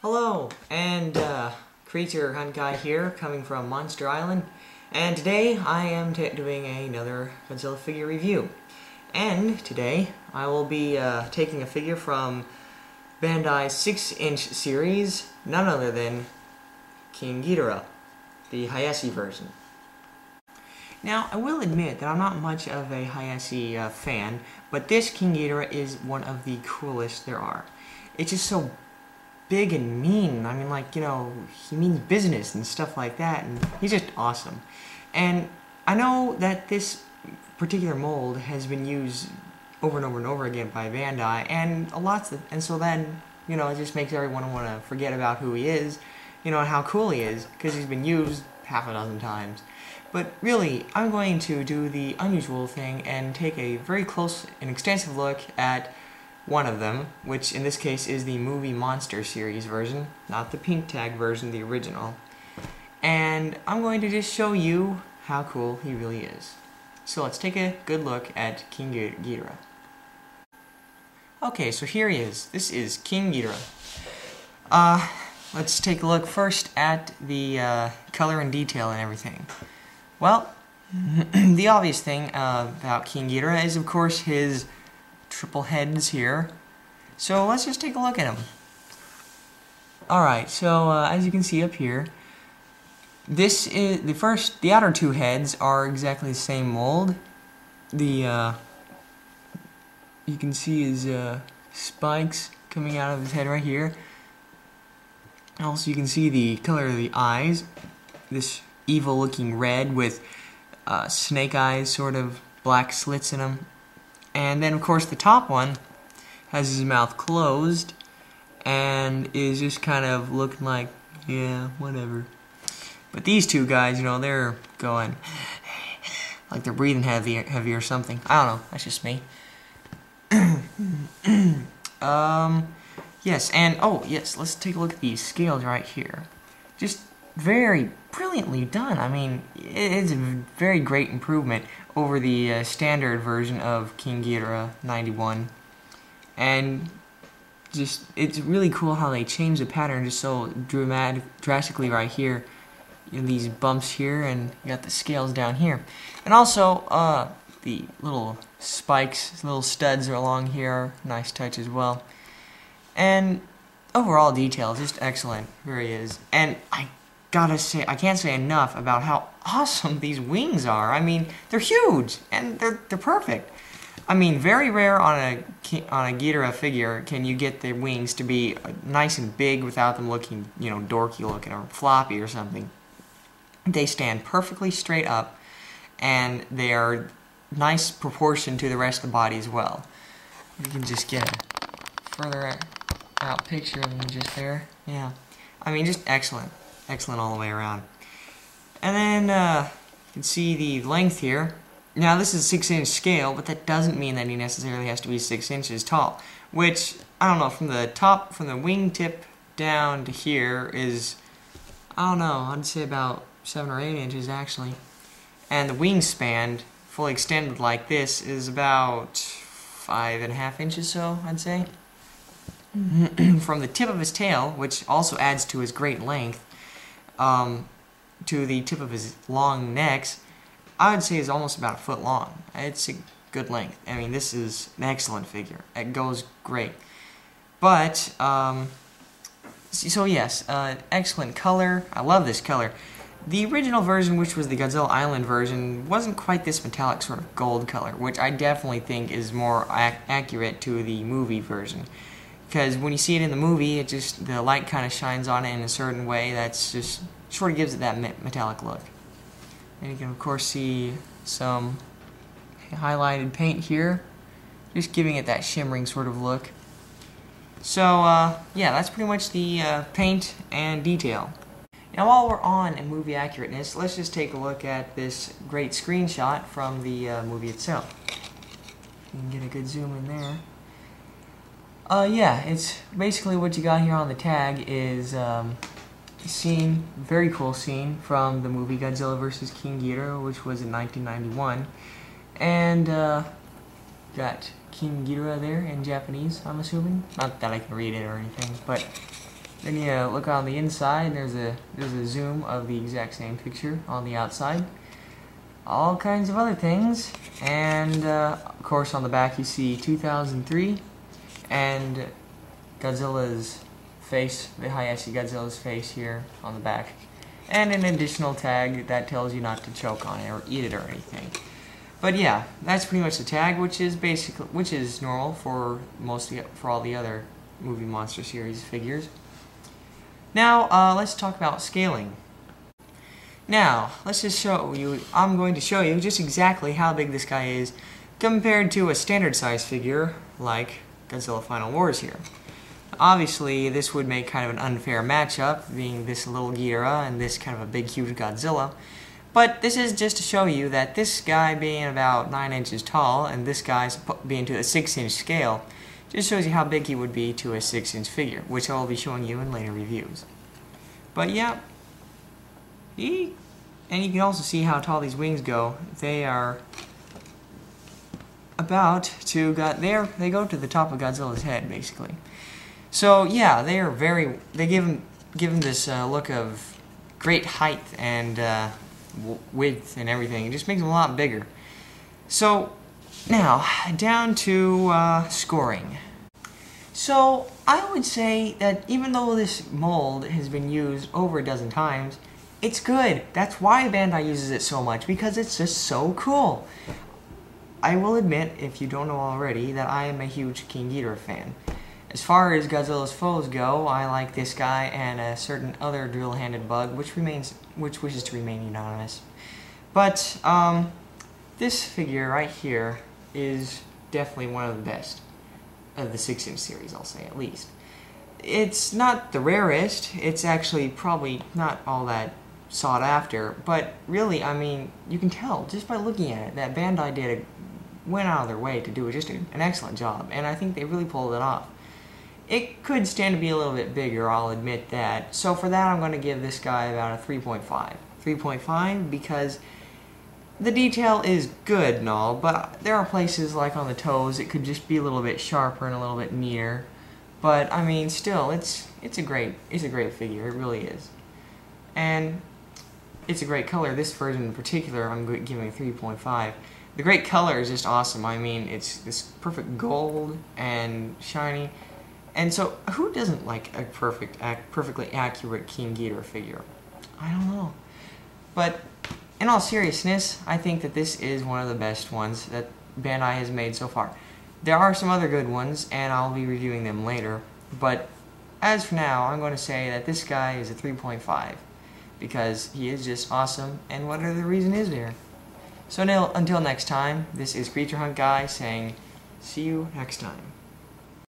Hello, and Creature Hunt Guy here, coming from Monster Island, and today I am doing another Godzilla figure review. And today I will be taking a figure from Bandai's 6-inch series, none other than King Ghidorah, the Hayase version. Now, I will admit that I'm not much of a Hayase fan, but this King Ghidorah is one of the coolest there are. It's just so big and mean. I mean, like, you know, he means business and stuff like that, and he's just awesome. And I know that this particular mold has been used over and over and over again by Bandai, and so then, you know, it just makes everyone want to forget about who he is, you know, and how cool he is, because he's been used half a dozen times. But really, I'm going to do the unusual thing and take a very close and extensive look at one of them, which in this case is the Movie Monster series version, not the pink tag version, the original. And I'm going to just show you how cool he really is. So let's take a good look at King Ghidorah. Okay, so here he is. This is King Ghidorah. Let's take a look first at the color and detail and everything. Well, the obvious thing about King Ghidorah is, of course, his triple heads here. So let's just take a look at him. Alright, so as you can see up here, this is the outer two heads are exactly the same mold. You can see his spikes coming out of his head right here. Also, you can see the color of the eyes, this evil looking red with snake eyes, sort of black slits in them. And then, of course, the top one has his mouth closed and is just kind of looking like, yeah, whatever. But these two guys, you know, they're going like they're breathing heavy or something. I don't know. That's just me. Yes, and oh yes, let's take a look at these scales right here. Just very brilliantly done. I mean, it's a very great improvement over the standard version of King Ghidorah 91. And just, it's really cool how they change the pattern just so drastically right here. You know, these bumps here, and you got the scales down here. And also, the little spikes, little studs are along here. Nice touch as well. And overall detail, just excellent. Here he is. And I gotta say, I can't say enough about how awesome these wings are. I mean, they're huge and they're perfect. I mean, very rare on a Ghidorah figure can you get the wings to be nice and big without them looking, you know, dorky looking or floppy or something. They stand perfectly straight up, and they are nice proportion to the rest of the body as well. You can just get a further out picture of them just there. Yeah, I mean, just excellent. Excellent all the way around. And then you can see the length here. Now this is a 6-inch scale, but that doesn't mean that he necessarily has to be 6 inches tall. Which, I don't know, from the top, from the wingtip down to here is, I don't know, I'd say about 7 or 8 inches actually. And the wingspan, fully extended like this, is about 5.5 inches so, I'd say. From the tip of his tail, which also adds to his great length, to the tip of his long necks, I would say is almost about a foot long. It's a good length. I mean, this is an excellent figure. It goes great. But, so yes, excellent color. I love this color. The original version, which was the Godzilla Island version, wasn't quite this metallic sort of gold color, which I definitely think is more accurate to the movie version. Because when you see it in the movie, it just, the light kind of shines on it in a certain way that's just sort of gives it that metallic look. And you can of course see some highlighted paint here, just giving it that shimmering sort of look. So yeah, that's pretty much the paint and detail. Now while we're on movie accurateness, let's just take a look at this great screenshot from the movie itself. You can get a good zoom in there. Yeah, it's basically what you got here on the tag is a scene, very cool scene from the movie Godzilla vs. King Ghidorah, which was in 1991. And got King Ghidorah there in Japanese, I'm assuming. Not that I can read it or anything, but Then you look on the inside, there's a zoom of the exact same picture on the outside. All kinds of other things, and of course on the back you see 2003 and Godzilla's face, the Hayase Godzilla's face here on the back, and an additional tag that tells you not to choke on it or eat it or anything. But yeah, that's pretty much the tag, which is normal for all the other movie monster series figures. Now let's talk about scaling. Now let's just show you. I'm going to show you just exactly how big this guy is compared to a standard size figure like Godzilla Final Wars here. Obviously, this would make kind of an unfair matchup, being this little Ghidorah and this kind of a big, huge Godzilla. But this is just to show you that this guy being about 9 inches tall and this guy being to a 6-inch scale just shows you how big he would be to a 6-inch figure, which I will be showing you in later reviews. But yeah, and you can also see how tall these wings go. They are they go to the top of Godzilla's head, basically. So yeah, they give him this look of great height and width and everything. It just makes him a lot bigger. So now down to scoring. So I would say that even though this mold has been used over a dozen times, it's good. That's why Bandai uses it so much, because it's just so cool. I will admit, if you don't know already, that I am a huge King Ghidorah fan. As far as Godzilla's foes go, I like this guy and a certain other drill-handed bug, which wishes to remain anonymous. But this figure right here is definitely one of the best of the 6-inch series, I'll say, at least. It's not the rarest. It's actually probably not all that sought after, but really, I mean, you can tell just by looking at it that Bandai went out of their way to do just an excellent job, and I think they really pulled it off. It could stand to be a little bit bigger, I'll admit that. So for that, I'm going to give this guy about a 3.5. 3.5 because the detail is good and all, but there are places like on the toes it could just be a little bit sharper and a little bit neater. But I mean, still, it's a great figure. It really is, and it's a great color. This version in particular, I'm giving a 3.5. The great color is just awesome. I mean, it's this perfect gold and shiny. And so, who doesn't like a perfectly accurate King Ghidorah figure? I don't know. But in all seriousness, I think that this is one of the best ones that Bandai has made so far. There are some other good ones, and I'll be reviewing them later. But as for now, I'm going to say that this guy is a 3.5 because he is just awesome, and what other reason is there? So until next time, this is Creature Hunt Guy saying, see you next time.